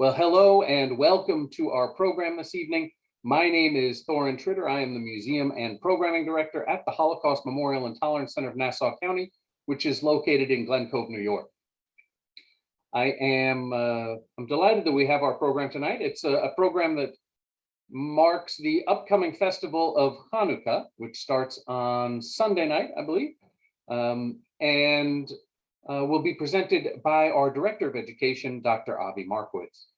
Well, hello and welcome to our program this evening. My name is Thorin Tritter. I am the Museum and Programming Director at the Holocaust Memorial and Tolerance Center of Nassau County, which is located in Glen Cove, New York. I'm delighted that we have our program tonight. It's a program that marks the upcoming festival of Hanukkah, which starts on Sunday night, I believe, and will be presented by our Director of Education, Dr. Avi Markowitz.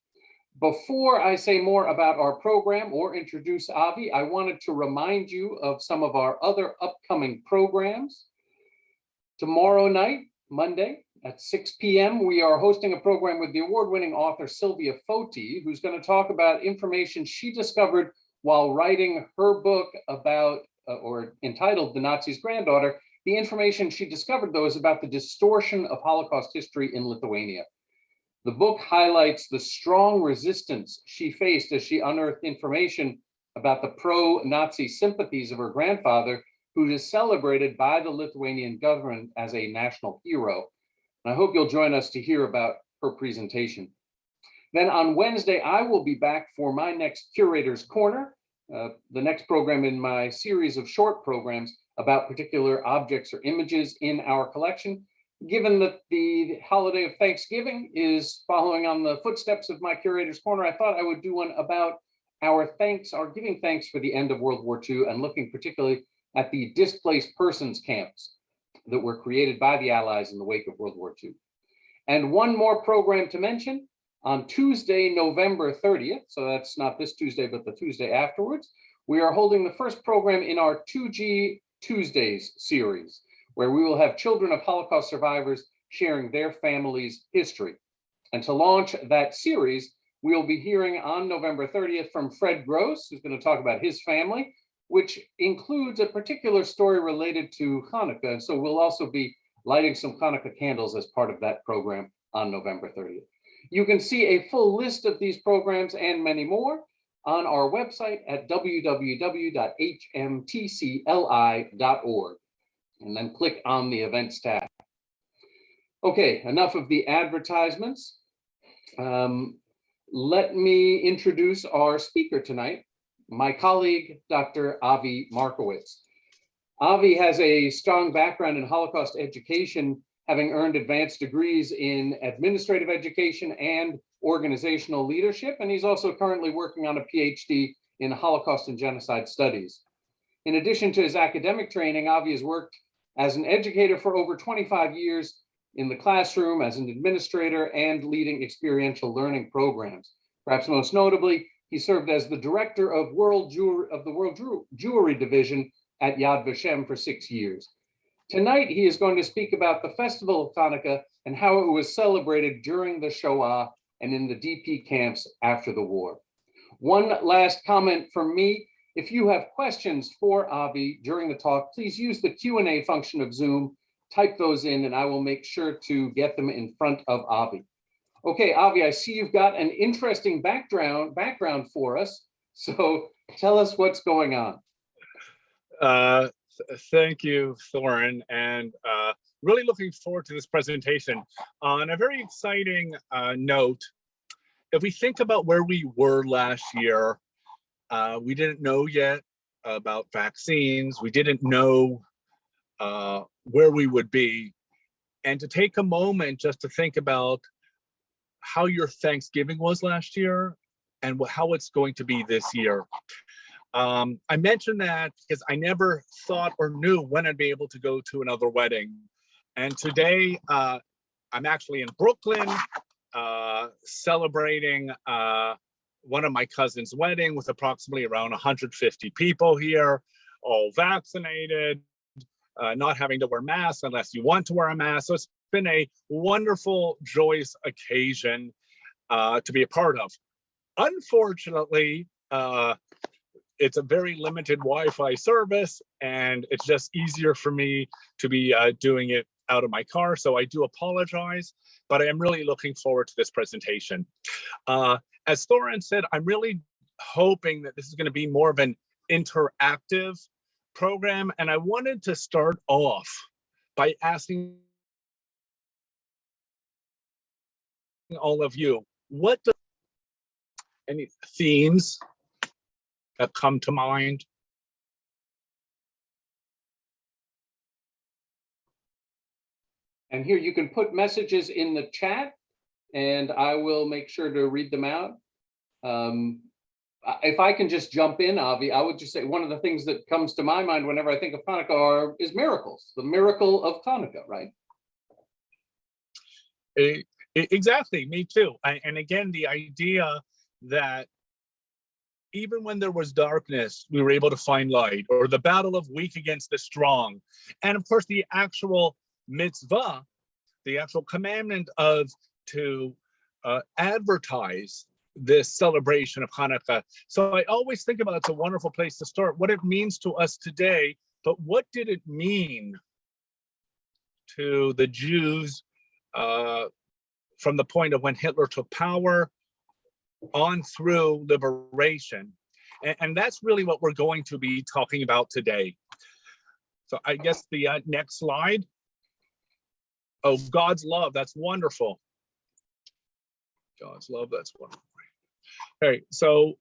Before I say more about our program or introduce Avi, I wanted to remind you of some of our other upcoming programs. Tomorrow night, Monday, at 6 p.m., we are hosting a program with the award-winning author Sylvia Foti, who's going to talk about information she discovered while writing her book about, or entitled The Nazi's Granddaughter. The information she discovered, though, is about the distortion of Holocaust history in Lithuania. The book highlights the strong resistance she faced as she unearthed information about the pro-Nazi sympathies of her grandfather, who is celebrated by the Lithuanian government as a national hero. And I hope you'll join us to hear about her presentation. Then on Wednesday, I will be back for my next Curator's Corner, the next program in my series of short programs about particular objects or images in our collection. Given that the holiday of Thanksgiving is following on the footsteps of my Curator's Corner, I thought I would do one about our giving thanks for the end of World War II, and looking particularly at the displaced persons camps that were created by the Allies in the wake of World War II. And one more program to mention, on Tuesday, November 30th, so that's not this Tuesday, but the Tuesday afterwards, we are holding the first program in our 2G Tuesdays series, where we will have children of Holocaust survivors sharing their family's history. And to launch that series, we'll be hearing on November 30th from Fred Gross, who's going to talk about his family, which includes a particular story related to Hanukkah. So we'll also be lighting some Hanukkah candles as part of that program on November 30th. You can see a full list of these programs and many more on our website at www.hmtcli.org, and then click on the events tab. Okay, enough of the advertisements. Let me introduce our speaker tonight, my colleague, Dr. Avi Markowitz. Avi has a strong background in Holocaust education, having earned advanced degrees in administrative education and organizational leadership, and he's also currently working on a PhD in Holocaust and Genocide Studies. In addition to his academic training, Avi has worked as an educator for over 25 years in the classroom, as an administrator, and leading experiential learning programs. Perhaps most notably, he served as the director of the World Jewry Division at Yad Vashem for 6 years. Tonight, he is going to speak about the Festival of Hanukkah and how it was celebrated during the Shoah and in the DP camps after the war. One last comment from me. If you have questions for Avi during the talk, please use the Q&A function of Zoom, type those in, and I will make sure to get them in front of Avi. Okay, Avi, I see you've got an interesting background for us, so tell us what's going on. Thank you, Thorin, and really looking forward to this presentation. On a very exciting note, if we think about where we were last year, we didn't know yet about vaccines. We didn't know where we would be. And to take a moment just to think about how your Thanksgiving was last year and how it's going to be this year. I mentioned that because I never thought or knew when I'd be able to go to another wedding. And today I'm actually in Brooklyn celebrating one of my cousin's wedding with approximately around 150 people here, all vaccinated, not having to wear masks unless you want to wear a mask. So it's been a wonderful, joyous occasion to be a part of. Unfortunately, it's a very limited Wi-Fi service, and it's just easier for me to be doing it out of my car. So I do apologize, but I am really looking forward to this presentation. As Thorin said, I'm really hoping that this is going to be more of an interactive program. And I wanted to start off by asking all of you, what does Any themes that come to mind? And here you can put messages in the chat and I will make sure to read them out. If I can just jump in, Avi, I would just say one of the things that comes to my mind whenever I think of Hanukkah is miracles, the miracle of Hanukkah, right? Exactly, me too. And again, the idea that even when there was darkness, we were able to find light, or the battle of weak against the strong. And of course, the actual mitzvah, the actual commandment of to advertise this celebration of Hanukkah. So I always think about it's a wonderful place to start, what it means to us today, but what did it mean to the Jews from the point of when Hitler took power on through liberation? And that's really what we're going to be talking about today. So I guess the next slide. Oh, God's love, that's wonderful. God's love, that's wonderful. Okay, so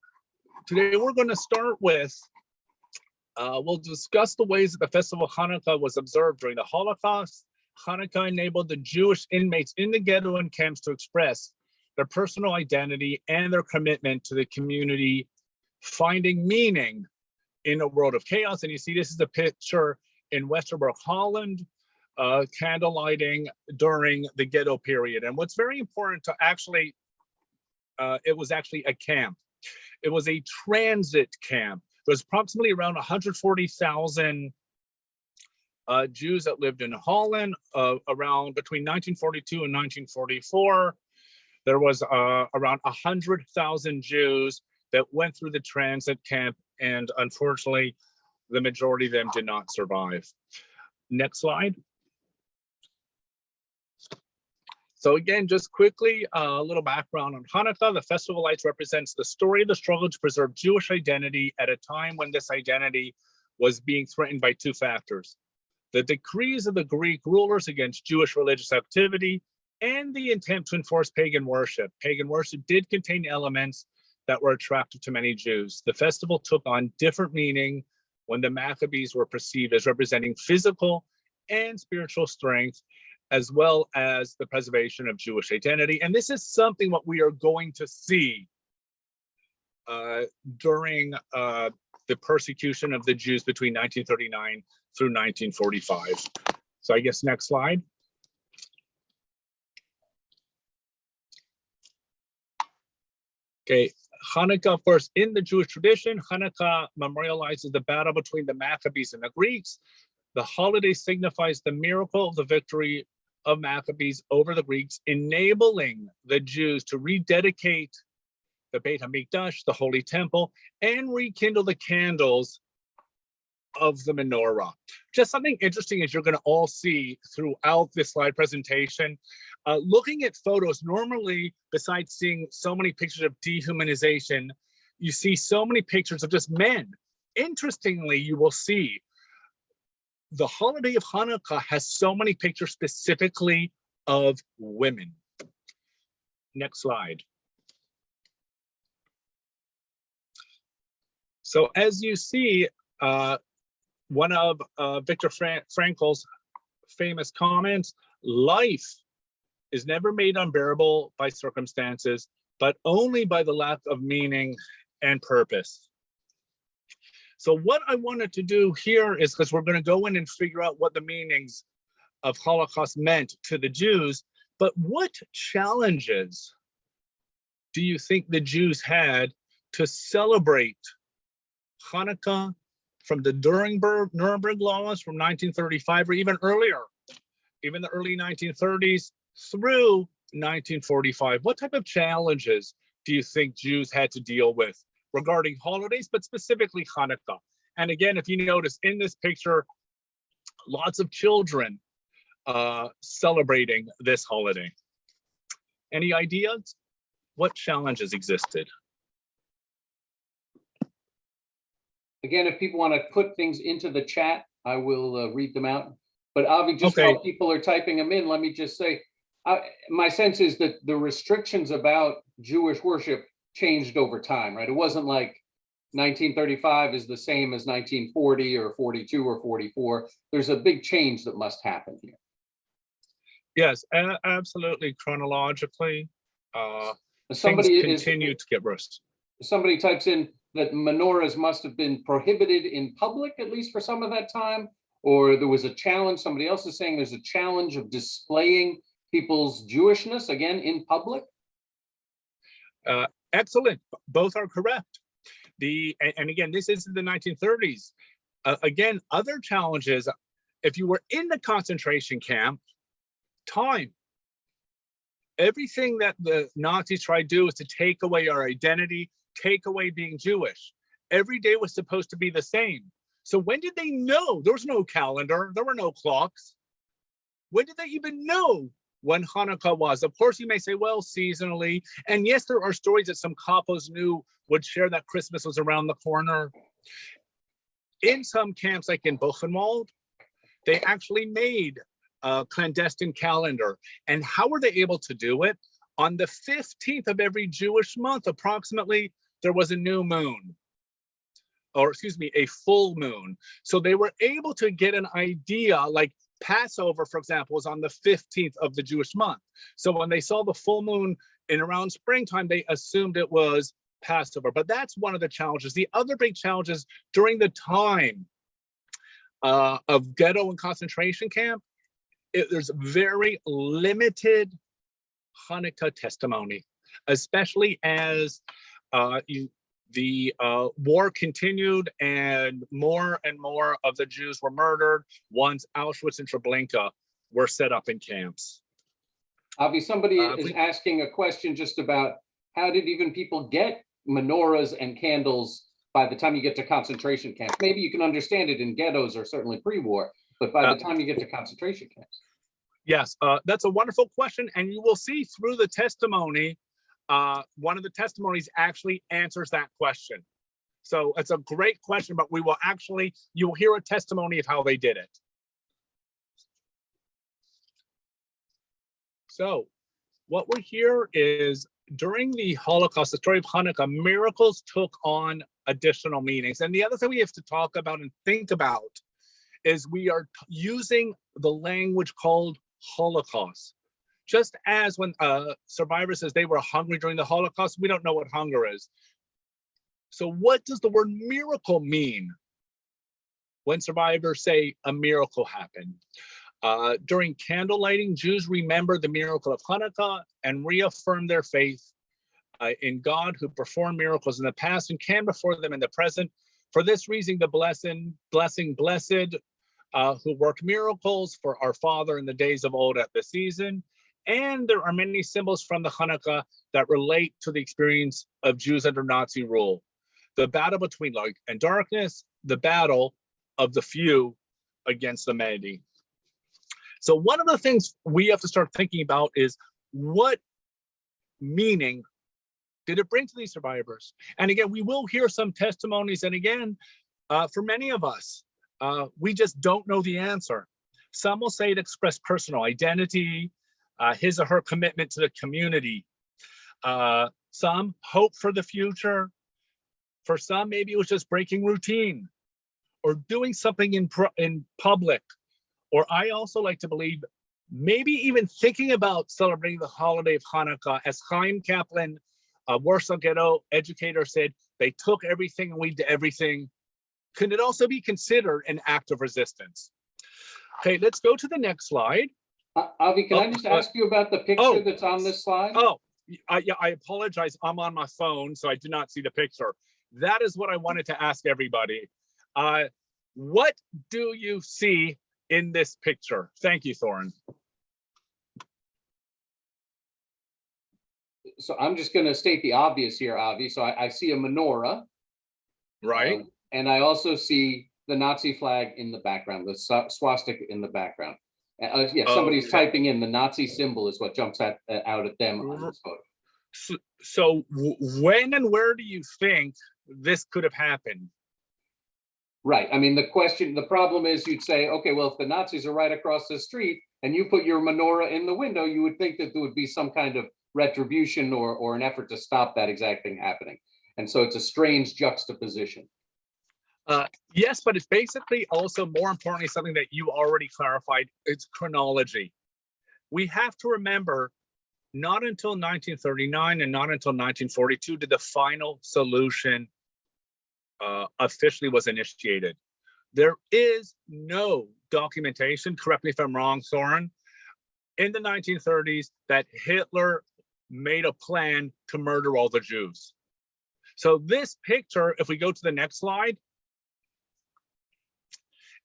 today we're going to start with, we'll discuss the ways that the festival of Hanukkah was observed during the Holocaust. Hanukkah enabled the Jewish inmates in the ghetto and camps to express their personal identity and their commitment to the community, finding meaning in a world of chaos. And you see, this is a picture in Westerbork, Holland, candle lighting during the ghetto period. And what's very important to actually, it was actually a camp. It was a transit camp. There was approximately around 140,000 Jews that lived in Holland around between 1942 and 1944. There was around 100,000 Jews that went through the transit camp, and unfortunately, the majority of them did not survive. Next slide. So again, just quickly, a little background on Hanukkah. The festival lights represents the story of the struggle to preserve Jewish identity at a time when this identity was being threatened by two factors: the decrees of the Greek rulers against Jewish religious activity and the intent to enforce pagan worship. Pagan worship did contain elements that were attractive to many Jews. The festival took on different meaning when the Maccabees were perceived as representing physical and spiritual strength, as well as the preservation of Jewish identity. And this is something what we are going to see during the persecution of the Jews between 1939 through 1945. So I guess next slide. Okay, Hanukkah, of course, in the Jewish tradition, Hanukkah memorializes the battle between the Maccabees and the Greeks. The holiday signifies the miracle of the victory of Maccabees over the Greeks, enabling the Jews to rededicate the Beit HaMikdash, the Holy Temple, and rekindle the candles of the menorah. Just something interesting is you're going to all see throughout this slide presentation, looking at photos, normally, besides seeing so many pictures of dehumanization, you see so many pictures of just men. Interestingly, you will see the holiday of Hanukkah has so many pictures specifically of women. Next slide. So as you see, one of Viktor Frankl's famous comments, life is never made unbearable by circumstances, but only by the lack of meaning and purpose. So what I wanted to do here is, because we're going to go in and figure out what the meanings of Holocaust meant to the Jews, but what challenges do you think the Jews had to celebrate Hanukkah from the Nuremberg laws from 1935 or even earlier, even the early 1930s through 1945? What type of challenges do you think Jews had to deal with regarding holidays, but specifically Hanukkah? And again, if you notice in this picture, lots of children celebrating this holiday. Any ideas? What challenges existed? Again, if people want to put things into the chat, I will read them out. But Avi, just while people are typing them in, let me just say, my sense is that the restrictions about Jewish worship changed over time, right? It wasn't like 1935 is the same as 1940 or 42 or 44. There's a big change that must happen here. Yes, absolutely. Chronologically, things Somebody continue to get worse. Somebody types in that menorahs must have been prohibited in public, at least for some of that time, or there was a challenge. Somebody else is saying there's a challenge of displaying people's Jewishness, again, in public. Excellent. Both are correct. And again, this is in the 1930s. Again, other challenges, if you were in the concentration camp, time. Everything that the Nazis tried to do is to take away our identity, take away being Jewish. Every day was supposed to be the same. So when did they know? There was no calendar, there were no clocks. When did they even know when Hanukkah was? Of course, you may say, well, seasonally. And yes, there are stories that some capos knew would share that Christmas was around the corner. In some camps, like in Buchenwald, they actually made a clandestine calendar. And how were they able to do it? On the 15th of every Jewish month, approximately, there was a new moon, or excuse me, a full moon. So they were able to get an idea, like Passover, for example, was on the 15th of the Jewish month. So when they saw the full moon in around springtime, they assumed it was Passover. But that's one of the challenges. The other big challenges during the time of ghetto and concentration camp, there's very limited Hanukkah testimony, especially as the war continued and more of the Jews were murdered once Auschwitz and Treblinka were set up in camps. Avi, somebody is asking a question just about how did even people get menorahs and candles by the time you get to concentration camps? Maybe you can understand it in ghettos or certainly pre-war, but by the time you get to concentration camps. Yes, that's a wonderful question. And you will see through the testimony, one of the testimonies actually answers that question. So it's a great question, but you'll hear a testimony of how they did it. So what we hear is during the Holocaust, the story of Hanukkah, miracles took on additional meanings. And the other thing we have to talk about and think about is we are using the language called Holocaust. Just as when a survivor says they were hungry during the Holocaust, we don't know what hunger is. So what does the word miracle mean when survivors say a miracle happened? During candle lighting, Jews remember the miracle of Hanukkah and reaffirm their faith in God who performed miracles in the past and can before them in the present. For this reason, the blessed who worked miracles for our Father in the days of old at the season. And there are many symbols from the Hanukkah that relate to the experience of Jews under Nazi rule. The battle between light and darkness, the battle of the few against the many. So one of the things we have to start thinking about is what meaning did it bring to these survivors? And again, we will hear some testimonies. And again, for many of us, we just don't know the answer. Some will say it expressed personal identity, his or her commitment to the community. Some hope for the future. For some, maybe it was just breaking routine or doing something in public. Or I also like to believe maybe even thinking about celebrating the holiday of Hanukkah. As Chaim Kaplan, a Warsaw Ghetto educator, said, they took everything and we did everything. Can it also be considered an act of resistance? Okay, let's go to the next slide. Avi, can I just ask you about the picture that's on this slide? Yeah, I apologize. I'm on my phone, so I did not see the picture. That is what I wanted to ask everybody. What do you see in this picture? Thank you, Thorin. So I'm just going to state the obvious here, Avi. So I see a menorah. Right. And I also see the Nazi flag in the background, the swastika in the background. Somebody's typing in the Nazi symbol is what jumps out at them on this photo. So when and where do you think this could have happened? Right. I mean, the problem is you'd say, okay, well, if the Nazis are right across the street and you put your menorah in the window, you would think that there would be some kind of retribution or an effort to stop that exact thing happening. And so it's a strange juxtaposition. Yes, but it's basically also, more importantly, something that you already clarified. It's chronology. We have to remember, not until 1939 and not until 1942 did the final solution officially was initiated. There is no documentation, correct me if I'm wrong, Soren, in the 1930s that Hitler made a plan to murder all the Jews. So this picture, if we go to the next slide,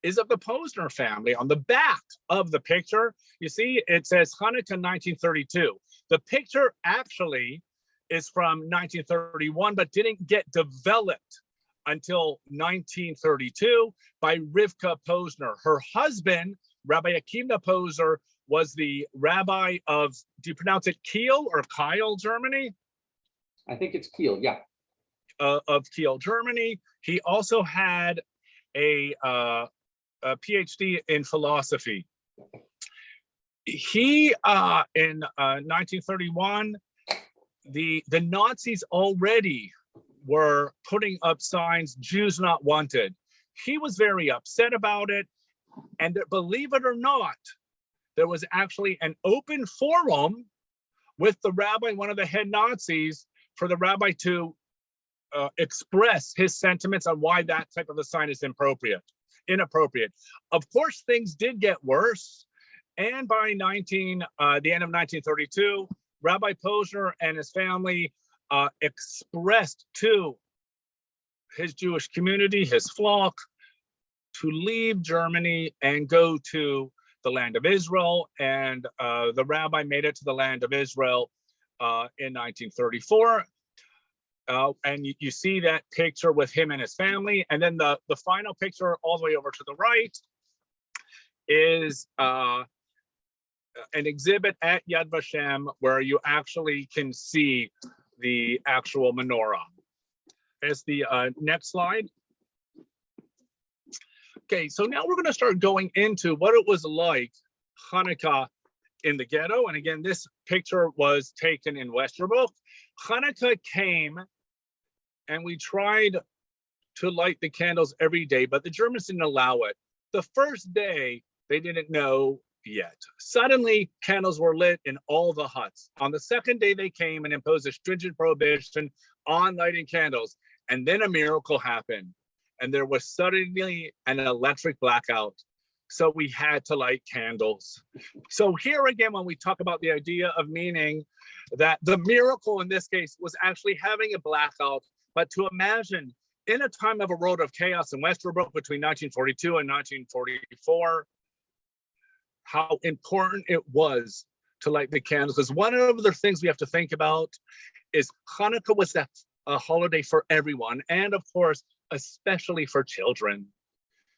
is of the Posner family. On the back of the picture, you see it says Hanukkah 1932. The picture actually is from 1931, but didn't get developed until 1932 by Rivka Posner. Her husband, Rabbi Akiva Posner, was the rabbi of, do you pronounce it Kiel or Kiel, Germany? I think it's Kiel, yeah. Of Kiel, Germany. He also had a PhD in philosophy. He, in 1931, the Nazis already were putting up signs, Jews not wanted. He was very upset about it. And believe it or not, there was actually an open forum with the rabbi, one of the head Nazis, for the rabbi to express his sentiments on why that type of a sign is inappropriate. Of course, things did get worse. And by the end of 1932, Rabbi Posner and his family expressed to his Jewish community, his flock, to leave Germany and go to the land of Israel. And the rabbi made it to the land of Israel in 1934. And you see that picture with him and his family. And then the final picture all the way over to the right is an exhibit at Yad Vashem where you actually can see the actual menorah. As the next slide. Okay, so now we're going to start going into what it was like Hanukkah in the ghetto. And again, this picture was taken in Westerbrook. Hanukkah came and we tried to light the candles every day, but the Germans didn't allow it. The first day, they didn't know yet. Suddenly, candles were lit in all the huts. On the second day, they came and imposed a stringent prohibition on lighting candles. And then a miracle happened. And there was suddenly an electric blackout. So we had to light candles. So here again, when we talk about the idea of meaning, that the miracle in this case was actually having a blackout. But to imagine in a time of a world of chaos in Westerbrook between 1942 and 1944, how important it was to light the candles. Because one of the things we have to think about is Hanukkah was a holiday for everyone, and of course, especially for children.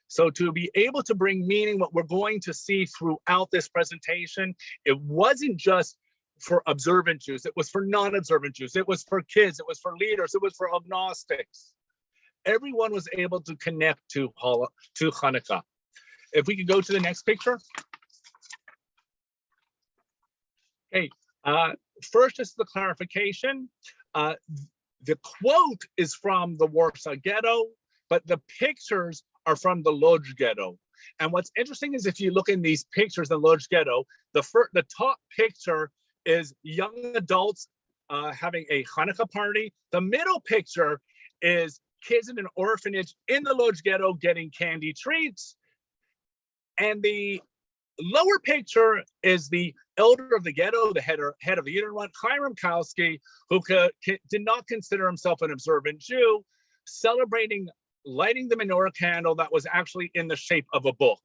So to be able to bring meaning, what we're going to see throughout this presentation, it wasn't just for observant Jews, it was for non-observant Jews, it was for kids, it was for leaders, it was for agnostics. Everyone was able to connect to Hanukkah. If we could go to the next picture. Okay, first is the clarification. The quote is from the Warsaw Ghetto, but the pictures are from the Lodz Ghetto. And what's interesting is if you look in these pictures in the Lodz Ghetto, the top picture is young adults having a Hanukkah party. The middle picture is kids in an orphanage in the Lodz Ghetto getting candy treats. And the lower picture is the elder of the ghetto, the head of the Unit Hiram Kowski, who did not consider himself an observant Jew, celebrating lighting the menorah candle that was actually in the shape of a book.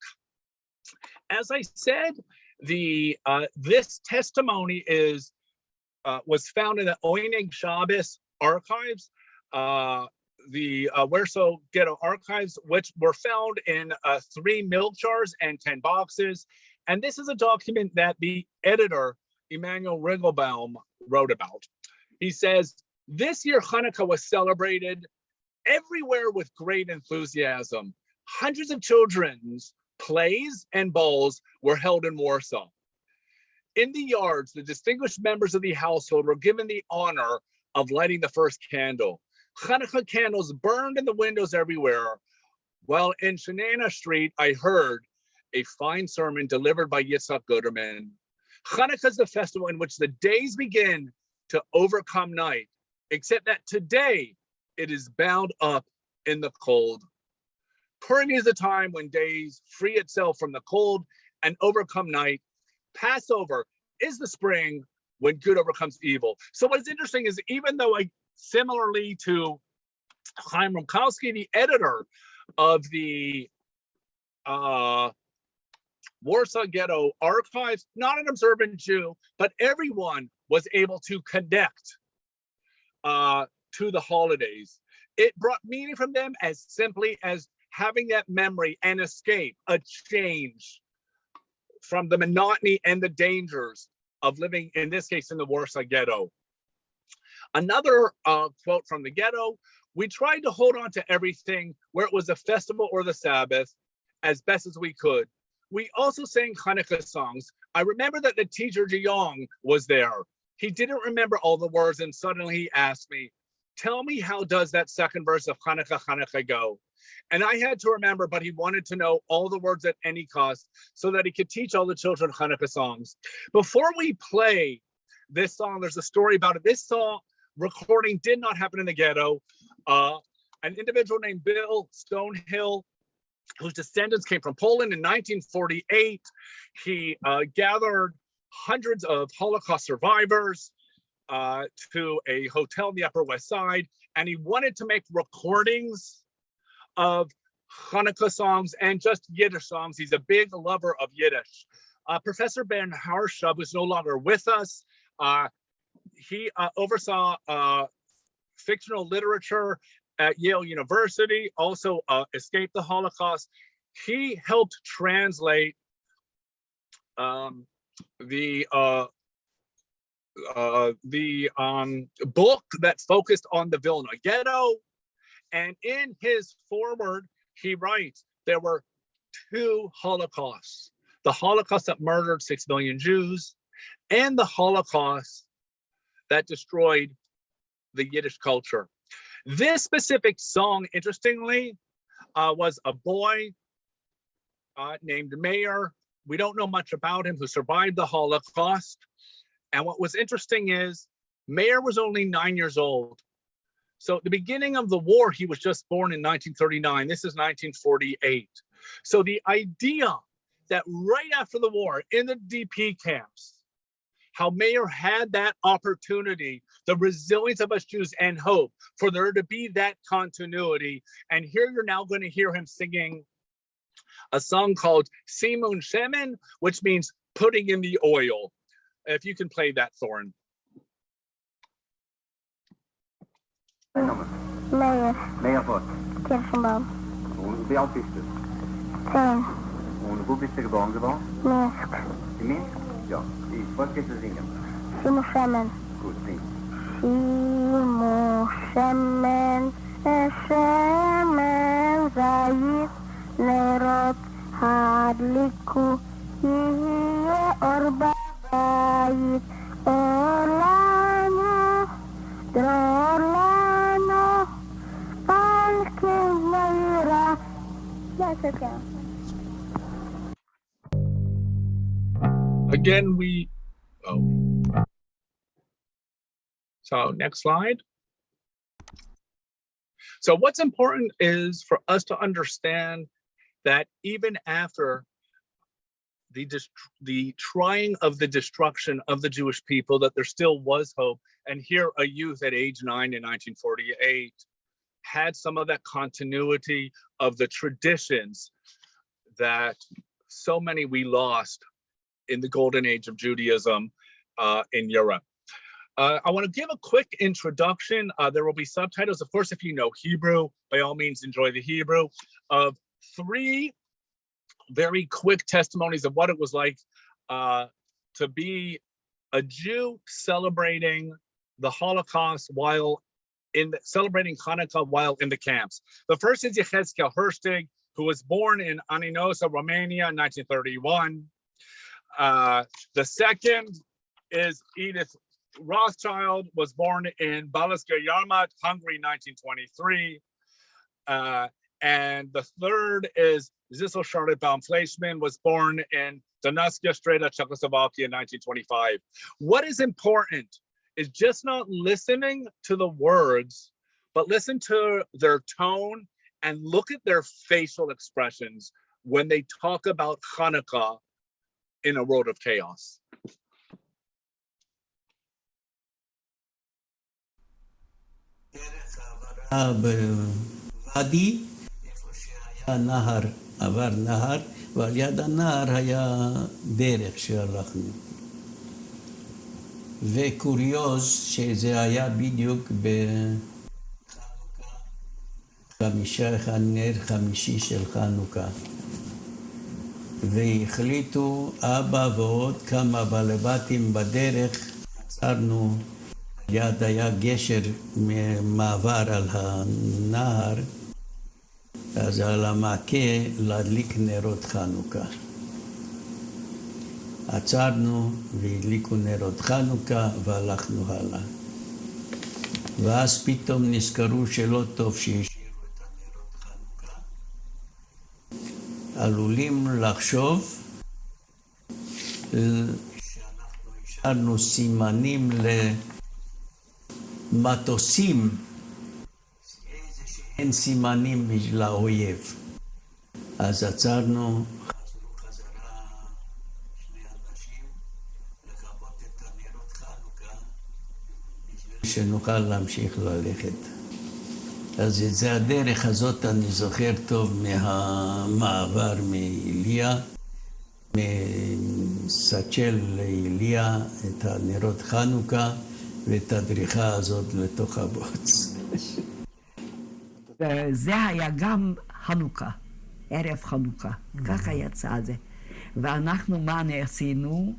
As I said, this testimony was found in the Oineg Shabbos archives, the Warsaw Ghetto archives, which were found in 3 milk jars and 10 boxes. And this is a document that the editor, Emanuel Ringelbaum, wrote about. He says, this year Hanukkah was celebrated everywhere with great enthusiasm. Hundreds of children's plays and balls were held in Warsaw. In the yards, the distinguished members of the household were given the honor of lighting the first candle. Hanukkah candles burned in the windows everywhere. While in Shenana Street, I heard a fine sermon delivered by Yitzhak Guterman. Hanukkah is the festival in which the days begin to overcome night, except that today it is bound up in the cold. Purim is a time when days free itself from the cold and overcome night. Passover is the spring when good overcomes evil. So what's interesting is, even though similarly to Chaim Rumkowski, the editor of the Warsaw Ghetto archives, not an observant Jew, but everyone was able to connect to the holidays. It brought meaning from them as simply as having that memory and escape, a change from the monotony and the dangers of living, in this case, in the Warsaw Ghetto. Another quote from the Ghetto: "We tried to hold on to everything where it was a festival or the Sabbath as best as we could. We also sang Hanukkah songs. I remember that the teacher Jiyong was there. He didn't remember all the words, and suddenly he asked me, 'Tell me, how does that second verse of Hanukkah, Hanukkah go?' And I had to remember, but he wanted to know all the words at any cost so that he could teach all the children Hanukkah songs." Before we play this song, there's a story about it. This song recording did not happen in the Ghetto. An individual named Bill Stonehill, whose descendants came from Poland in 1948, he gathered hundreds of Holocaust survivors to a hotel in the Upper West Side, and he wanted to make recordings of Hanukkah songs and just Yiddish songs. He's a big lover of Yiddish. Professor Ben Harshav, who's no longer with us, he oversaw fictional literature at Yale University, also escaped the Holocaust. He helped translate the book that focused on the Vilna Ghetto. And in his foreword, he writes, there were two Holocausts: the Holocaust that murdered 6 million Jews, and the Holocaust that destroyed the Yiddish culture. This specific song, interestingly, was a boy named Meir. We don't know much about him, who survived the Holocaust. And what was interesting is Meir was only 9 years old. So at the beginning of the war, he was just born in 1939. This is 1948. So the idea that right after the war in the DP camps, how Meir had that opportunity, the resilience of us Jews, and hope for there to be that continuity. And here you're now going to hear him singing a song called Simun Shemen, which means putting in the oil. If you can play that, Thorin. Meir. Meir what? Kirschenbaum. Und wie alt bist du? 10. Und wo bist du geboren geworden? Minsk. In Minsk? Ja. Was willst du singen? Simu Shemen. Gut, sing. Simu Shemen. Shemen Zayit. Nerot Hadliku. Yihye Or Bayit. Orlano. Drolano. Alke Meira. That's okay. Again, so next slide. So what's important is for us to understand that even after the trying of the destruction of the Jewish people, that there still was hope. And here a youth at age 9 in 1948 had some of that continuity of the traditions that so many we lost in the golden age of Judaism in Europe. I want to give a quick introduction. There will be subtitles. Of course, if you know Hebrew, by all means, enjoy the Hebrew, of 3 very quick testimonies of what it was like to be a Jew celebrating the Holocaust while celebrating Hanukkah while in the camps. The first is Yechezkel Herstig, who was born in Aninosa, Romania in 1931. The second is Edith Rothschild, was born in Balaska Yarmut, Hungary, 1923. And the third is Thistle Charlotte Baum Fleischmann, was born in Donetsk, Strata, Czechoslovakia, 1925. What is important is just not listening to the words, but listen to their tone and look at their facial expressions when they talk about Hanukkah in a world of chaos. בוואדי, איפה שהיה נהר, עבר נהר, ועל יד הנהר היה דרך שהלכנו. וקוריוז שזה היה בדיוק בחמישה, נר חמישי של חנוכה. והחליטו אבא ועוד כמה בעלבתים בדרך, עצרנו, יד היה גשר מעבר על הנהר, אז על המעקה להדליק נרות חנוכה. עצרנו והדליקו נרות חנוכה והלכנו הלאה. ואז פתאום נזכרו שלא טוב שהשאירו את הנרות חנוכה. עלולים לחשוב שאנחנו השארנו סימנים למטוסים, איזה שאין סימנים בשביל האויב. אז עצרנו, חזרו חזרה שני אנשים לכבות את הנרות חנוכה בשביל שנוכל להמשיך ללכת. אז את זה הדרך הזאת אני זוכר טוב מהמעבר מאיליה, מסצ'ל לאיליה, את הנרות חנוכה ואת הדריכה הזאת לתוך הבוץ. זה היה גם חנוכה, ערב חנוכה, ככה יצא זה. ואנחנו מה עשינו?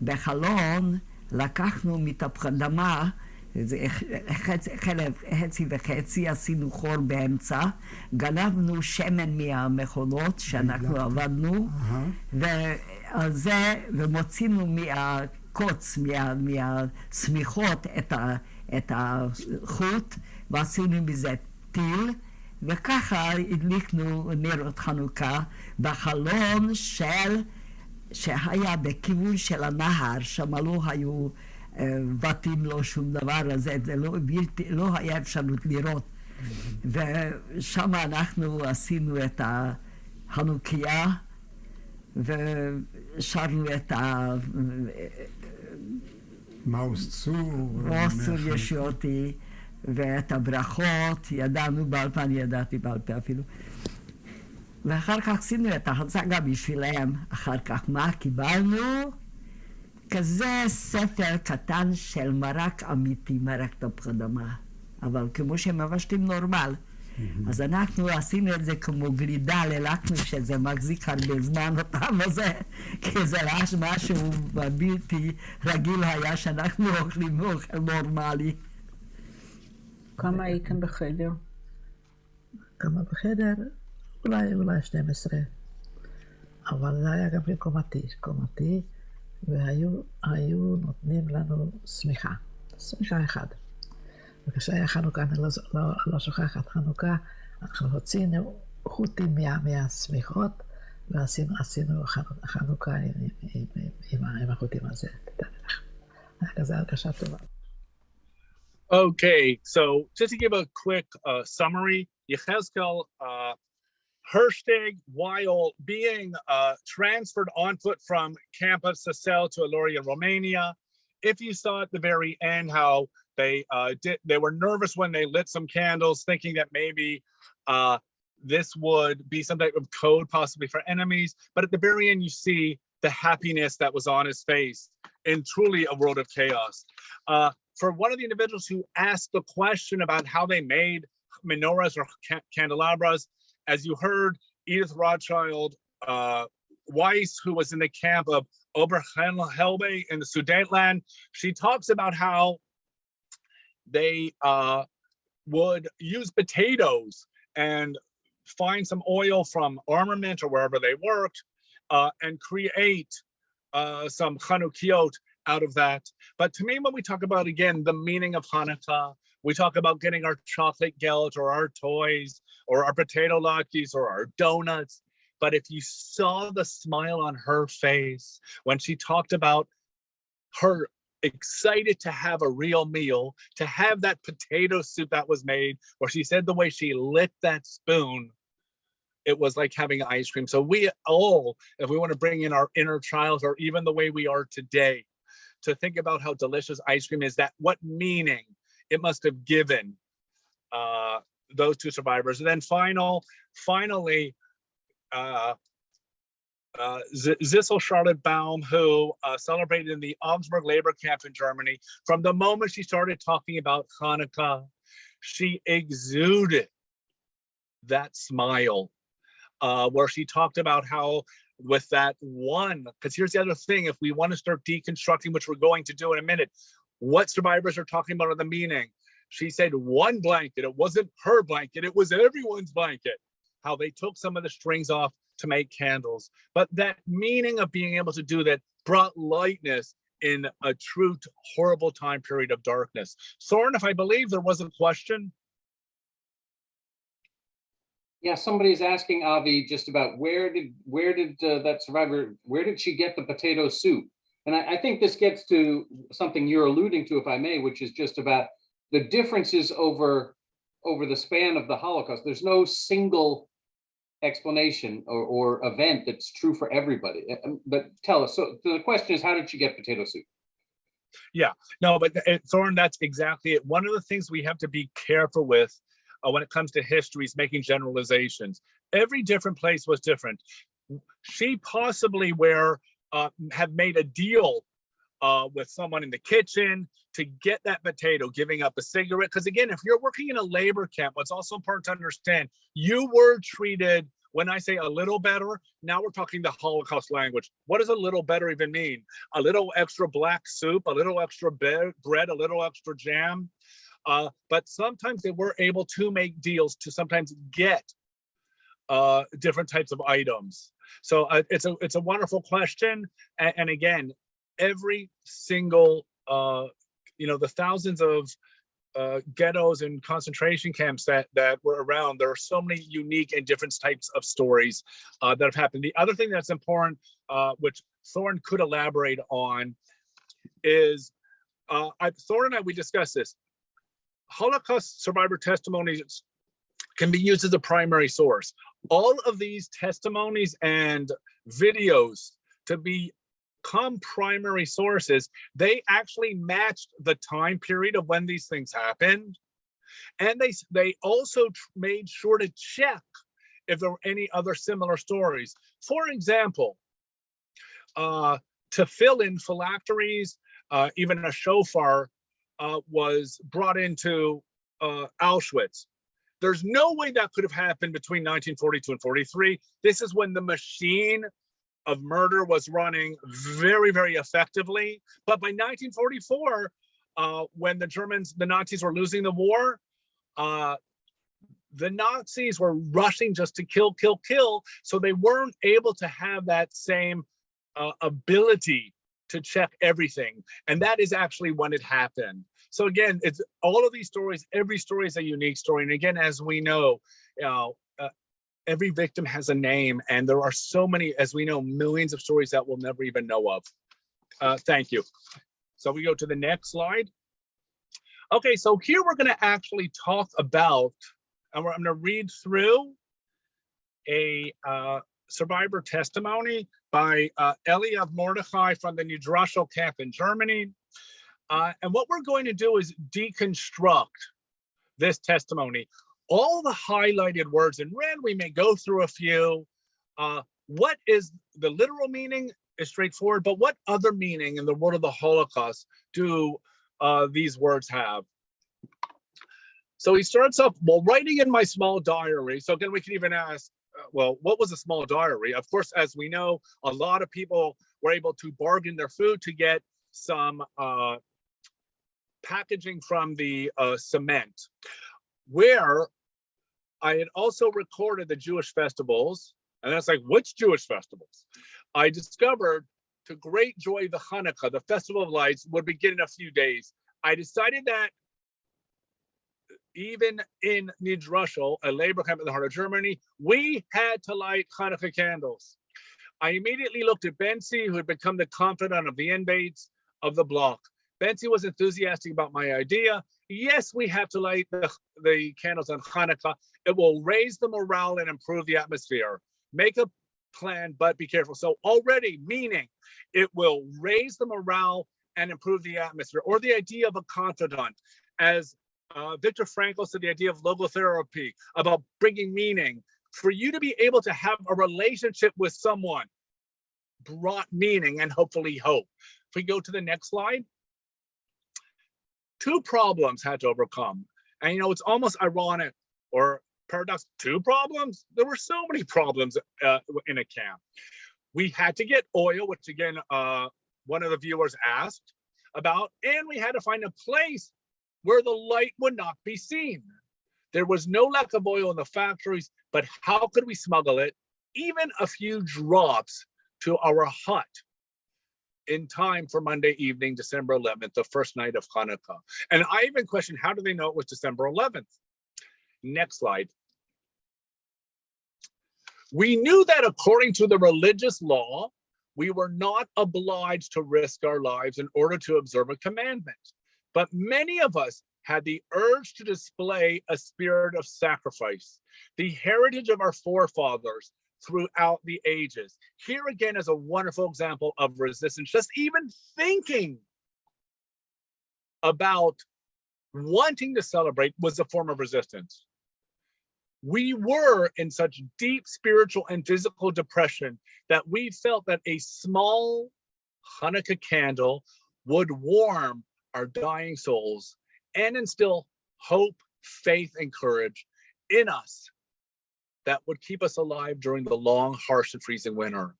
בחלון לקחנו מתפוח אדמה, חצי וחצי, עשינו חור באמצע, גנבנו שמן מהמכונות שאנחנו עבדנו, ועל זה, ומוצינו מהקוץ, מהסמיכות את החוט, ועשינו מזה טיל, וככה הדליקנו נרות חנוכה בחלון שהיה בכיוון של הנהר, שם לא היו בתים, לא שום דבר, אז זה לא היה אפשרות לראות. ושם אנחנו עשינו את החנוכיה, ושרנו את מאוס צור ישותי, ואת הברכות, ידענו בעל פה, אני ידעתי בעל פה אפילו. ואחר כך עשינו את ההצגה בשבילם. אחר כך מה קיבלנו? כזה ספר קטן של מרק אמיתי, מרק תפוח אדמה. אבל כמו שמבשלים נורמל. אז אנחנו עשינו את זה כמו גלידה, ללקנו שזה מחזיק הרבה זמן אותם הזה, כי זה משהו בלתי רגיל היה שאנחנו אוכלים אוכל נורמלי. כמה הייתם בחדר? כמה בחדר? אולי 12. אבל זה היה גם קומתי, והיו נותנים לנו שמיכה אחד. וכשהיה חנוכה, אני לא שוכחת חנוכה, אנחנו הוצאנו חוטים מהשמיכות, ועשינו חנוכה עם החוטים הזה. היה כזה הרגשה טובה. Okay, so just to give a quick summary, Yechezkel Hersteg, while being transferred on foot from campus Thistle to Aloria, Romania, if you saw at the very end how they were nervous when they lit some candles, thinking that maybe this would be some type of code possibly for enemies, but at the very end you see the happiness that was on his face in truly a world of chaos. For one of the individuals who asked the question about how they made menorahs or candelabras, as you heard, Edith Rothschild Weiss, who was in the camp of Oberhelbe in the Sudetenland, she talks about how they would use potatoes and find some oil from armament or wherever they worked and create some Chanukkiot out of that. But to me, when we talk about, again, the meaning of Hanukkah, we talk about getting our chocolate gelt or our toys or our potato latkes or our donuts. But if you saw the smile on her face when she talked about her excited to have a real meal, to have that potato soup that was made, where she said the way she licked that spoon, it was like having ice cream. So we all, if we want to bring in our inner child or even the way we are today, to think about how delicious ice cream is, that what meaning it must have given those two survivors. And then finally, Thistle Charlotte Baum, who celebrated in the Augsburg labor camp in Germany. From the moment she started talking about Hanukkah, she exuded that smile, where she talked about how with that one, because here's the other thing, if we want to start deconstructing, which we're going to do in a minute, what survivors are talking about are the meaning. She said one blanket, it wasn't her blanket, it was everyone's blanket. How they took some of the strings off to make candles. But that meaning of being able to do that brought lightness in a true horrible time period of darkness. Soren, if I believe there was a question. Yeah, somebody's asking Avi just about where did that survivor, where did she get the potato soup? And I think this gets to something you're alluding to, if I may, which is just about the differences over the span of the Holocaust. There's no single explanation or event that's true for everybody. But tell us, so the question is, how did she get potato soup? Yeah, no, but Soren, that's exactly it. One of the things we have to be careful with when it comes to history is making generalizations. Every different place was different. She possibly have made a deal with someone in the kitchen to get that potato, giving up a cigarette. Because again, if you're working in a labor camp, what's also important to understand, you were treated, when I say a little better, now we're talking the Holocaust language. What does a little better even mean? A little extra black soup, a little extra bread, a little extra jam. But sometimes they were able to make deals to sometimes get different types of items. So it's a wonderful question. And again, every single, the thousands of ghettos and concentration camps that were around, there are so many unique and different types of stories that have happened. The other thing that's important, which Thorne could elaborate on, is Thorne and I, we discussed this. Holocaust survivor testimonies can be used as a primary source. All of these testimonies and videos to become primary sources, they actually matched the time period of when these things happened. And they also made sure to check if there were any other similar stories. For example, to fill in phylacteries, even a shofar was brought into Auschwitz. There's no way that could have happened between 1942 and 43. This is when the machine of murder was running very, very effectively. But by 1944, when the Nazis were losing the war, the Nazis were rushing just to kill. So they weren't able to have that same ability to check everything. And that is actually when it happened. So again, it's all of these stories, every story is a unique story. And again, as we know, every victim has a name, and there are so many, as we know, millions of stories that we'll never even know of. Thank you. So we go to the next slide. Okay, so here we're gonna actually talk about, and I'm gonna read through a survivor testimony by Eliav Mordechai from the Nidrashel camp in Germany. And what we're going to do is deconstruct this testimony. All the highlighted words in red, we may go through a few. What is the literal meaning is straightforward, but what other meaning in the world of the Holocaust do these words have? So he starts off, while writing in my small diary. So again, we can even ask, well, what was a small diary? Of course, as we know, a lot of people were able to bargain their food to get some packaging from the cement, where I had also recorded the Jewish festivals. And that's like, which Jewish festivals? I discovered to great joy, the Hanukkah, the Festival of Lights, would begin in a few days. I decided that even in Nidrashel, a labor camp in the heart of Germany, we had to light Hanukkah candles. I immediately looked at Bensi, who had become the confidant of the inmates of the block. Bensi was enthusiastic about my idea. Yes, we have to light the candles on Hanukkah. It will raise the morale and improve the atmosphere. Make a plan, but be careful. So already, meaning it will raise the morale and improve the atmosphere, or the idea of a confidant. As Viktor Frankl said, the idea of logotherapy, about bringing meaning. For you to be able to have a relationship with someone brought meaning and hopefully hope. If we go to the next slide. 2 problems had to overcome. And you know, it's almost ironic or paradox. 2 problems? There were so many problems in a camp. We had to get oil, which again, one of the viewers asked about, and we had to find a place where the light would not be seen. There was no lack of oil in the factories, but how could we smuggle it, even a few drops, to our hut in time for Monday evening, December 11th, the first night of Hanukkah? And I even questioned, how do they know it was December 11th? Next slide. We knew that according to the religious law, we were not obliged to risk our lives in order to observe a commandment. But many of us had the urge to display a spirit of sacrifice, the heritage of our forefathers throughout the ages. Here again is a wonderful example of resistance. Just even thinking about wanting to celebrate was a form of resistance. We were in such deep spiritual and physical depression that we felt that a small Hanukkah candle would warm our dying souls and instill hope, faith, and courage in us that would keep us alive during the long, harsh, and freezing winter.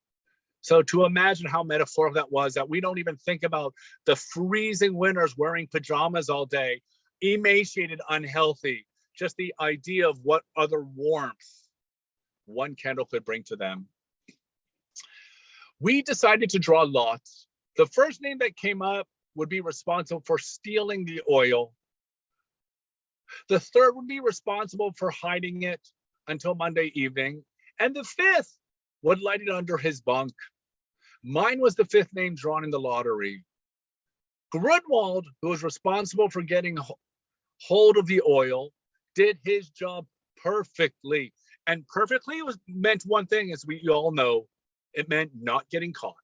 So to imagine how metaphorical that was, that we don't even think about the freezing winters wearing pajamas all day, emaciated, unhealthy, just the idea of what other warmth one candle could bring to them. We decided to draw lots. The first name that came up would be responsible for stealing the oil. The third would be responsible for hiding it until Monday evening. And the 5th would light it under his bunk. Mine was the 5th name drawn in the lottery. Grunwald, who was responsible for getting hold of the oil, did his job perfectly. And perfectly meant one thing, as we all know, it meant not getting caught.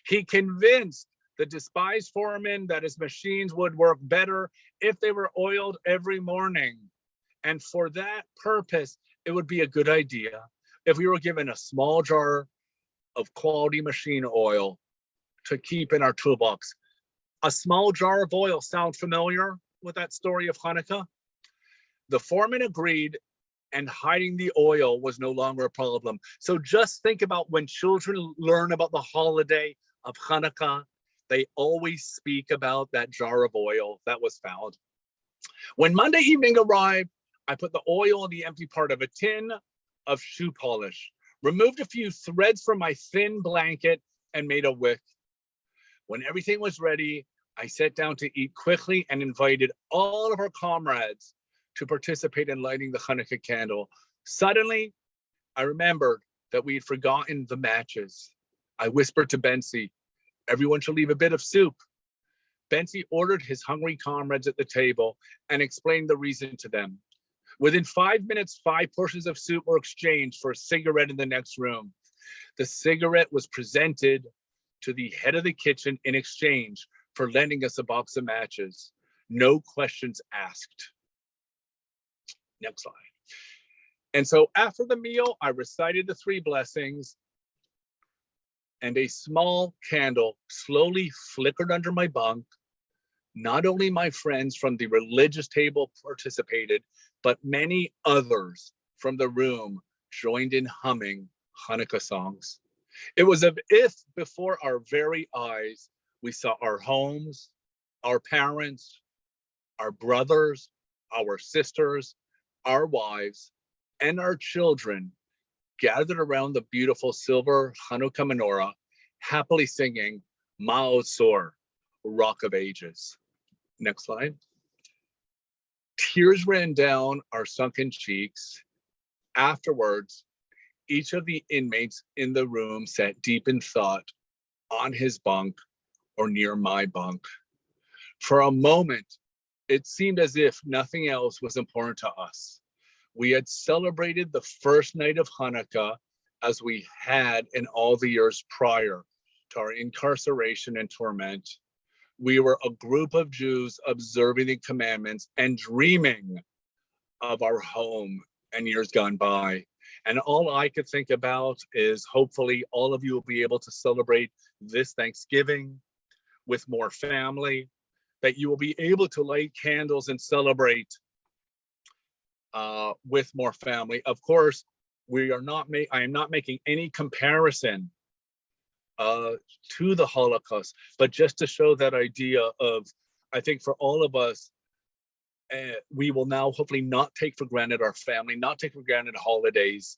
He convinced the despised foreman that his machines would work better if they were oiled every morning. And for that purpose, it would be a good idea if we were given a small jar of quality machine oil to keep in our toolbox. A small jar of oil. Sound familiar with that story of Hanukkah? The foreman agreed, and hiding the oil was no longer a problem. So just think about when children learn about the holiday of Hanukkah, they always speak about that jar of oil that was found. When Monday evening arrived, I put the oil in the empty part of a tin of shoe polish, removed a few threads from my thin blanket, and made a wick. When everything was ready, I sat down to eat quickly and invited all of our comrades to participate in lighting the Hanukkah candle. Suddenly, I remembered that we had forgotten the matches. I whispered to Bensi, "Everyone should leave a bit of soup." Bensi ordered his hungry comrades at the table and explained the reason to them. Within 5 minutes, 5 portions of soup were exchanged for a cigarette in the next room. The cigarette was presented to the head of the kitchen in exchange for lending us a box of matches. No questions asked. Next slide. And so after the meal, I recited the 3 blessings, and a small candle slowly flickered under my bunk. Not only my friends from the religious table participated, but many others from the room joined in humming Hanukkah songs. It was as if before our very eyes, we saw our homes, our parents, our brothers, our sisters, our wives, and our children gathered around the beautiful silver Hanukkah menorah happily singing Mao Tsor, Rock of Ages. Next slide. Tears ran down our sunken cheeks. Afterwards, each of the inmates in the room sat deep in thought on his bunk or near my bunk. For a moment, it seemed as if nothing else was important to us. We had celebrated the first night of Hanukkah as we had in all the years prior to our incarceration and torment. We were a group of Jews observing the commandments and dreaming of our home and years gone by. And all I could think about is hopefully all of you will be able to celebrate this Thanksgiving with more family, that you will be able to light candles and celebrate with more family. Of course, I am not making any comparison to the Holocaust, but just to show that idea of, I think for all of us, we will now hopefully not take for granted our family, not take for granted holidays,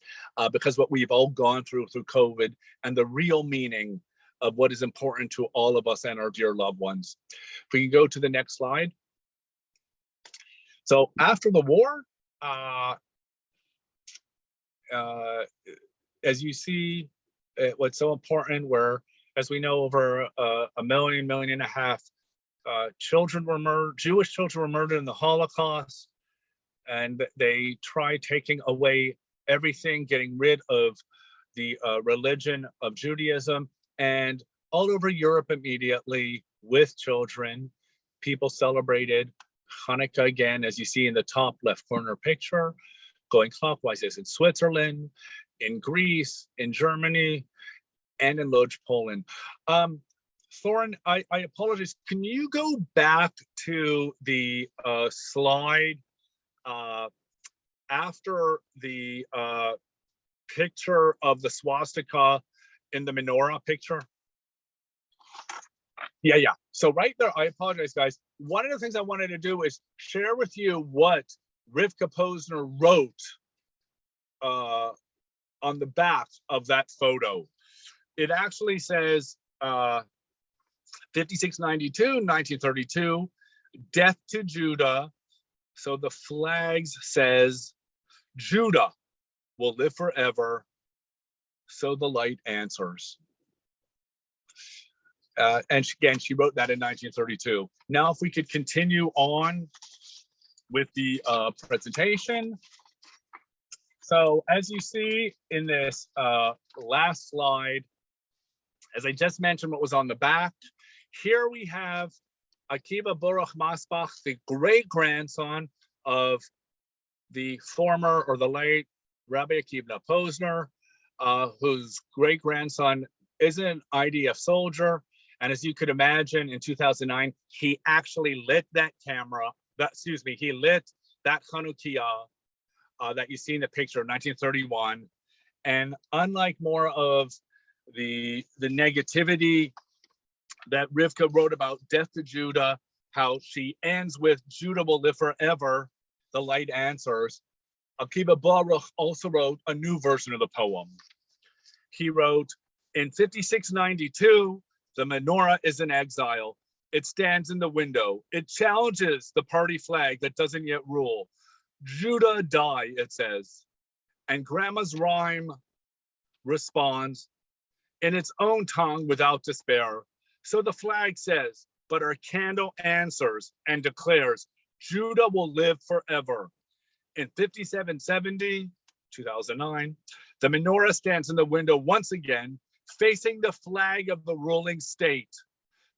because what we've all gone through COVID and the real meaning of what is important to all of us and our dear loved ones. If we can go to the next slide. So after the war, as you see, what's so important, where, as we know, over a million and a half children were murdered, Jewish children were murdered in the Holocaust, and they tried taking away everything, getting rid of the religion of Judaism, and all over Europe immediately with children, people celebrated Hanukkah again, as you see in the top left corner picture, going clockwise, as in Switzerland, in Greece, in Germany, and in Lodz, Poland. Thorin, I apologize. Can you go back to the slide after the picture of the swastika in the menorah picture? Yeah. So right there, I apologize, guys. One of the things I wanted to do is share with you what Rivka Posner wrote on the back of that photo. It actually says 5692, 1932, death to Judah. So the flags says, Judah will live forever. So the light answers. And again, she wrote that in 1932. Now, if we could continue on with the presentation. So as you see in this last slide, as I just mentioned what was on the back, here we have Akiva Baruch Masbach, the great-grandson of the former or the late Rabbi Akiva Posner, whose great-grandson is an IDF soldier. And as you could imagine, in 2009, he actually lit that he lit that Hanukkah that you see in the picture of 1931. And unlike more of the negativity that Rivka wrote about death to Judah, how she ends with Judah will live forever, the light answers, Akiva Baruch also wrote a new version of the poem. He wrote, in 5692, the menorah is in exile. It stands in the window. It challenges the party flag that doesn't yet rule. Judah die, it says. And Grandma's rhyme responds in its own tongue without despair. So the flag says, but our candle answers and declares, Judah will live forever. In 5770, 2009, the menorah stands in the window once again, facing the flag of the ruling state.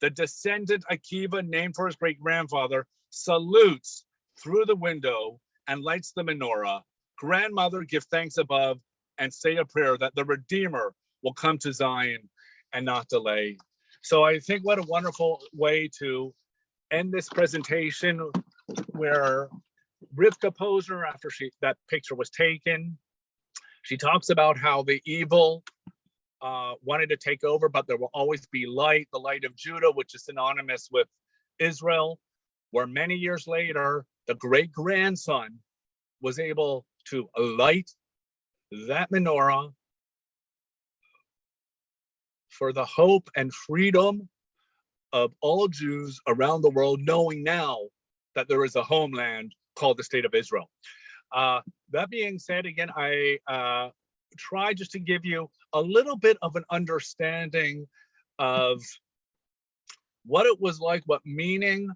The descendant Akiva, named for his great-grandfather, salutes through the window and lights the menorah. Grandmother, give thanks above and say a prayer that the Redeemer will come to Zion and not delay. So I think what a wonderful way to end this presentation, where Rivka Posner, after that picture was taken, she talks about how the evil wanted to take over, but there will always be light, the light of Judah, which is synonymous with Israel, where many years later, the great-grandson was able to light that menorah for the hope and freedom of all Jews around the world, knowing now that there is a homeland called the State of Israel. That being said, again, I try just to give you a little bit of an understanding of what it was like, what meaning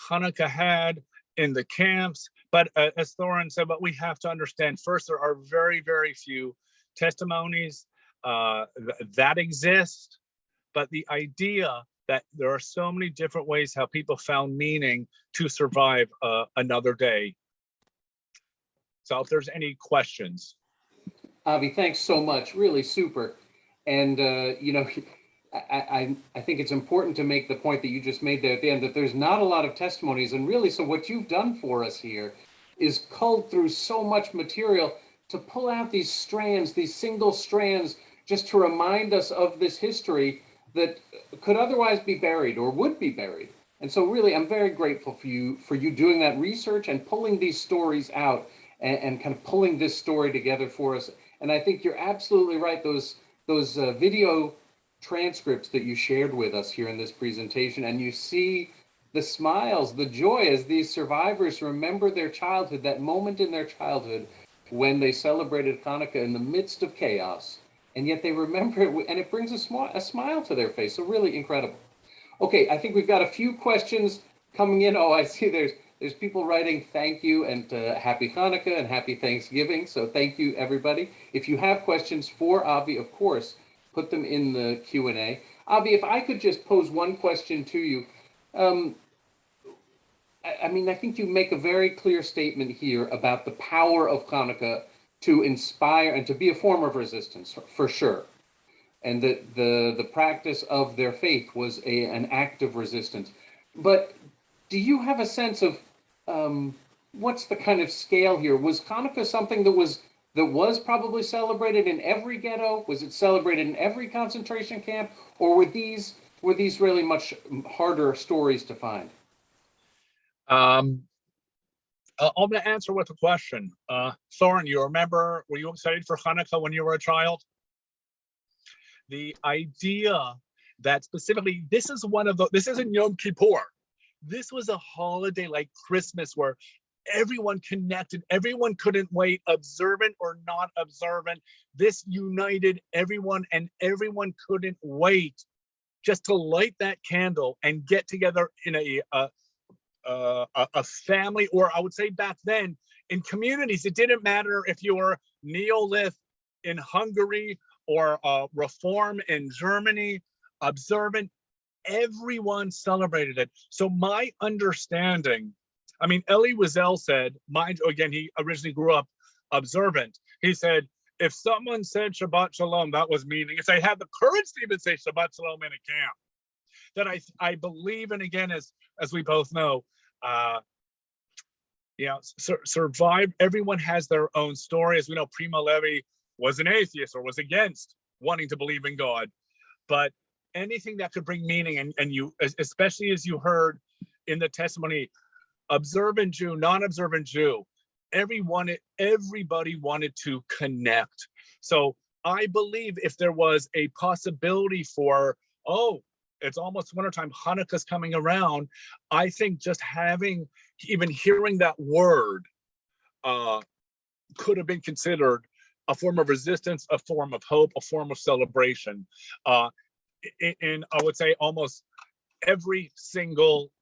Hanukkah had in the camps. But as Thorin said, what we have to understand first, there are very, very few testimonies that exist. But the idea that there are so many different ways how people found meaning to survive another day. So if there's any questions. Avi, thanks so much. Really super. And, you know, I think it's important to make the point that you just made there at the end, that there's not a lot of testimonies. And really, so what you've done for us here is culled through so much material to pull out these strands, these single strands, just to remind us of this history that could otherwise be buried or would be buried. And so really, I'm very grateful for you doing that research and pulling these stories out and kind of pulling this story together for us. And I think you're absolutely right. Those video transcripts that you shared with us here in this presentation, and you see the smiles, the joy as these survivors remember their childhood, that moment in their childhood when they celebrated Hanukkah in the midst of chaos. And yet they remember it, and it brings a smile to their face. So really incredible. Okay, I think we've got a few questions coming in. Oh, I see there's people writing thank you and happy Hanukkah and happy Thanksgiving. So thank you, everybody. If you have questions for Avi, of course, put them in the Q&A. Avi, if I could just pose one question to you. I mean, I think you make a very clear statement here about the power of Hanukkah to inspire and to be a form of resistance, for sure. And that the practice of their faith was an act of resistance. But do you have a sense of what's the kind of scale here? Was Hanukkah something that was probably celebrated in every ghetto? Was it celebrated in every concentration camp? Or were these really much harder stories to find? I'm going to answer with a question. Thorin, were you excited for Hanukkah when you were a child? The idea that specifically, this isn't Yom Kippur. This was a holiday like Christmas where everyone connected, everyone couldn't wait, observant or not observant. This united everyone, and everyone couldn't wait just to light that candle and get together in a family, or I would say back then in communities. It didn't matter if you were Neolith in Hungary or Reform in Germany, observant, everyone celebrated it. So my understanding, I mean, Elie Wiesel said, again, he originally grew up observant. He said, if someone said Shabbat Shalom, that was meaning. If they had the courage to even say Shabbat Shalom in a camp, that I believe, and again, as we both know, survive. Everyone has their own story. As we know, Primo Levi was an atheist or was against wanting to believe in God, but anything that could bring meaning, and you, especially as you heard in the testimony, observant Jew, non-observant Jew, everybody wanted to connect. So I believe if there was a possibility for, it's almost wintertime, Hanukkah's coming around, I think just even hearing that word could have been considered a form of resistance, a form of hope, a form of celebration. In I would say almost every single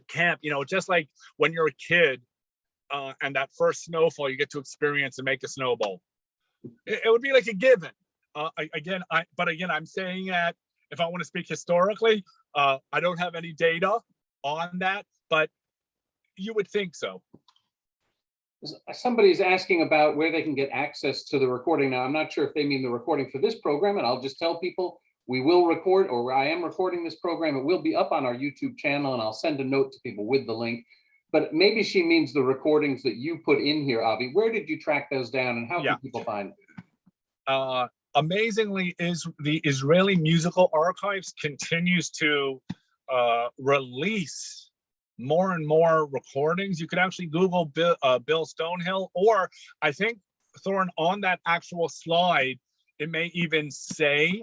camp, just like when you're a kid and that first snowfall you get to experience and make a snowball. It would be like a given. But again, I'm saying that if I want to speak historically, I don't have any data on that, but you would think so. Somebody's asking about where they can get access to the recording. Now, I'm not sure if they mean the recording for this program, and I'll just tell people we will record, or I am recording this program. It will be up on our YouTube channel, and I'll send a note to people with the link. But maybe she means the recordings that you put in here, Avi. Where did you track those down, and how can people find them? Amazingly, the Israeli Musical Archives continues to release more and more recordings. You could actually Google Bill Stonehill, or I think, Thorin, on that actual slide, it may even say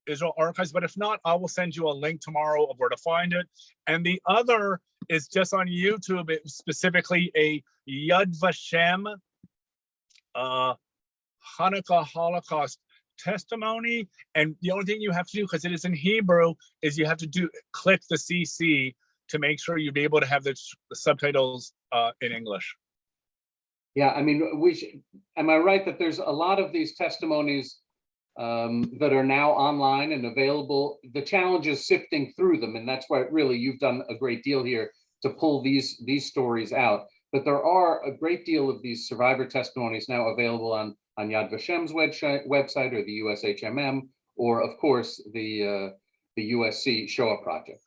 Israel Archives, but if not, I will send you a link tomorrow of where to find it. And the other is just on YouTube, specifically a Yad Vashem Hanukkah Holocaust testimony. And the only thing you have to do, because it is in Hebrew, is you have to click the CC to make sure you'll be able to have the subtitles in English. Yeah, I mean, am I right that there's a lot of these testimonies that are now online and available? The challenge is sifting through them, and that's why really you've done a great deal here to pull these stories out. But there are a great deal of these survivor testimonies now available on Yad Vashem's website or the USHMM, or of course the USC Shoah project.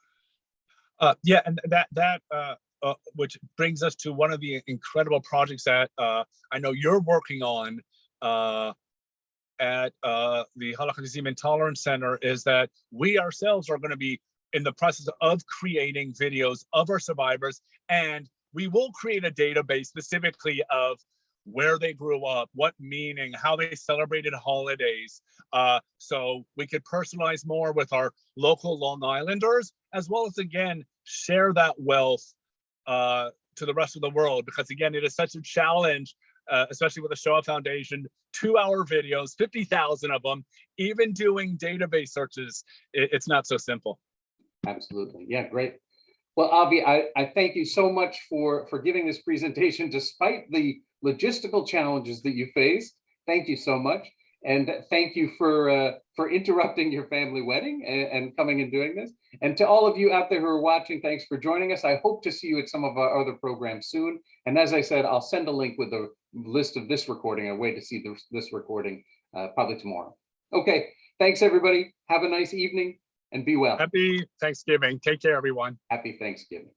Yeah, and that which brings us to one of the incredible projects that I know you're working on at the Holocaust Intolerance Center, is that we ourselves are going to be in the process of creating videos of our survivors, and we will create a database specifically of where they grew up, what meaning, how they celebrated holidays. So we could personalize more with our local Long Islanders, as well as, again, share that wealth to the rest of the world, because again, it is such a challenge, especially with the Shoah Foundation, 2-hour videos, 50,000 of them, even doing database searches, it's not so simple. Absolutely, yeah, great. Well, Avi, I thank you so much for giving this presentation, despite the logistical challenges that you faced. Thank you so much. And thank you for interrupting your family wedding and coming and doing this. And to all of you out there who are watching, thanks for joining us. I hope to see you at some of our other programs soon. And as I said, I'll send a link with a list of this recording, a way to see this recording probably tomorrow. Okay, thanks everybody. Have a nice evening and be well. Happy Thanksgiving. Take care, everyone. Happy Thanksgiving.